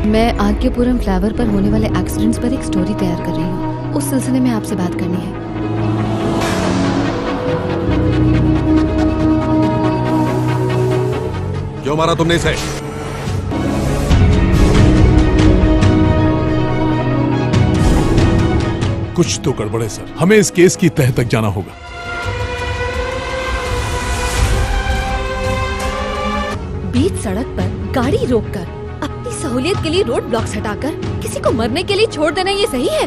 मैं आग्यपुरम फ्लावर पर होने वाले एक्सीडेंट्स पर एक स्टोरी तैयार कर रही हूँ। उस सिलसिले में आपसे बात करनी है। क्यों मारा तुमने इसे? कुछ तो गड़बड़ है सर, हमें इस केस की तह तक जाना होगा। बीच सड़क पर गाड़ी रोककर अपनी सहूलियत के लिए रोड ब्लॉक्स हटाकर किसी को मरने के लिए छोड़ देना ये सही है?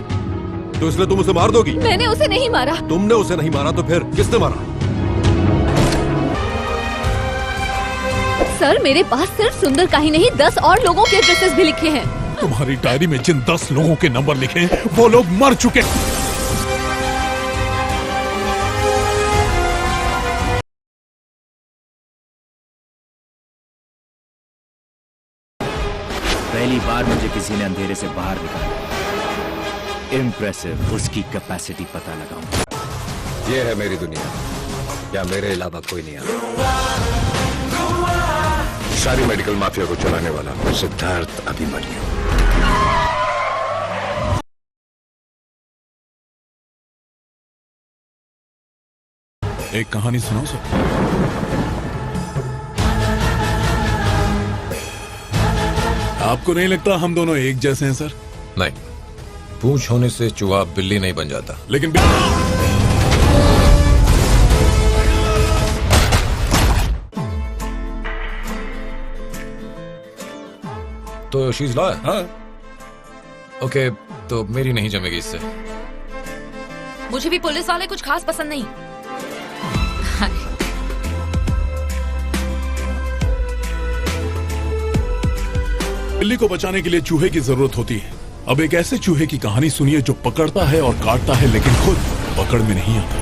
तो इसलिए तुम उसे मार दोगी? मैंने उसे नहीं मारा। तुमने उसे नहीं मारा तो फिर किसने मारा? सर मेरे पास सिर्फ सुंदर का ही नहीं 10 और लोगों के एड्रेसेस भी लिखे हैं। तुम्हारी डायरी में जिन 10 लोगों के नंबर लिखे हैं वो लोग मर चुके हैं। पहली बार मुझे किसी ने अंधेरे से बाहर निकाला। इम्प्रेसिव, उसकी कैपेसिटी पता लगाऊं। ये है मेरी दुनिया, या मेरे अलावा कोई नहीं आता। सारी मेडिकल माफिया को चलाने वाला सिद्धार्थ अभिमन्यु। एक कहानी सुनाओ सर। आपको नहीं लगता हम दोनों एक जैसे हैं सर? नहीं, पूंछ होने से चूहा बिल्ली नहीं बन जाता। लेकिन तो शीज लॉयर? हाँ। ओके, तो मेरी नहीं जमेगी इससे। मुझे भी पुलिस वाले कुछ खास पसंद नहीं। बिल्ली को बचाने के लिए चूहे की जरूरत होती है। अब एक ऐसे चूहे की कहानी सुनिए जो पकड़ता है और काटता है लेकिन खुद पकड़ में नहीं आता।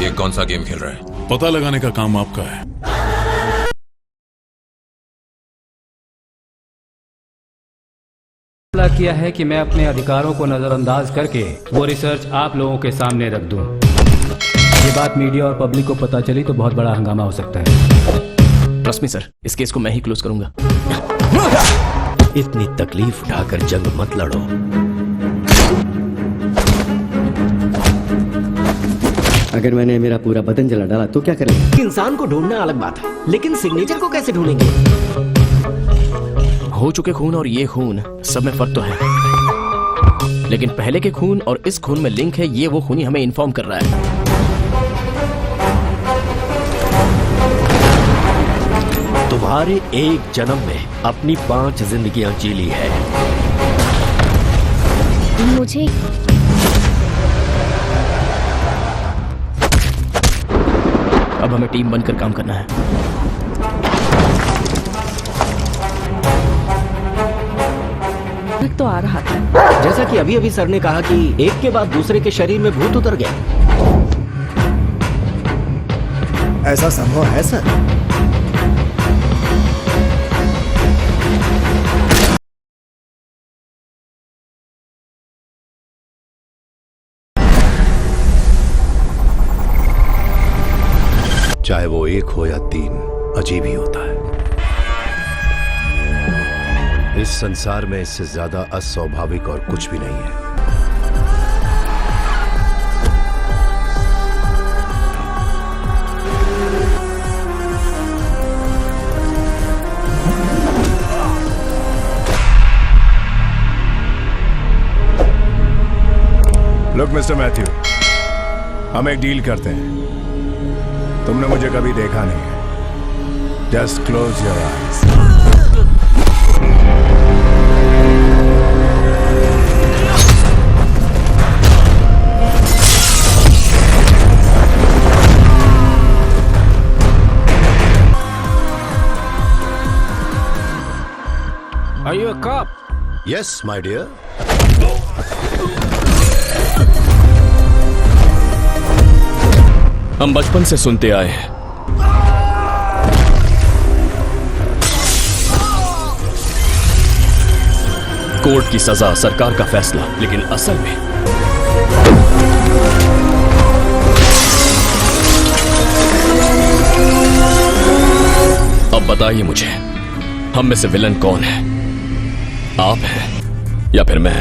ये कौन सा गेम खेल रहा है? पता लगाने का काम आपका है। किया है कि मैं अपने अधिकारों को नजरअंदाज करके वो रिसर्च आप लोगों के सामने रख दूं। ये बात मीडिया और पब्लिक को पता चली तो बहुत बड़ा हंगामा हो सकता है। ट्रस्ट मी सर, इस केस को मैं ही क्लोज करूंगा। इतनी तकलीफ उठाकर जंग मत लड़ो। अगर मैंने मेरा पूरा बदन जला डाला तो क्या करेंगे? इंसान को ढूंढना अलग बात है, लेकिन सिग्नेचर को कैसे ढूंढेंगे? हो चुके खून और ये खून सब में फर्क तो है, लेकिन पहले के खून और इस खून में लिंक है, ये वो खूनी हमें इन्फॉर्म कर रहा है। तुम्हारे एक जन्म में अपनी 5 जिंदगियां जी ली है। मुझे अब हमें टीम बनकर काम करना है। तो आ रहा था। जैसा कि अभी अभी सर ने कहा कि एक के बाद दूसरे के शरीर में भूत उतर गया। ऐसा संभव है सर? चाहे वो 1 हो या 3, अजीब ही होता है। इस संसार में इससे ज्यादा अस्वाभाविक और कुछ भी नहीं है। लुक मिस्टर मैथ्यू, हम एक डील करते हैं। तुमने मुझे कभी देखा नहीं है। Just close your eyes. Are you a cop? Yes, my dear. हम बचपन से सुनते आए हैं, कोर्ट की सजा, सरकार का फैसला, लेकिन असल में अब बताइए मुझे, हम में से विलन कौन है? आप हैं या फिर मैं?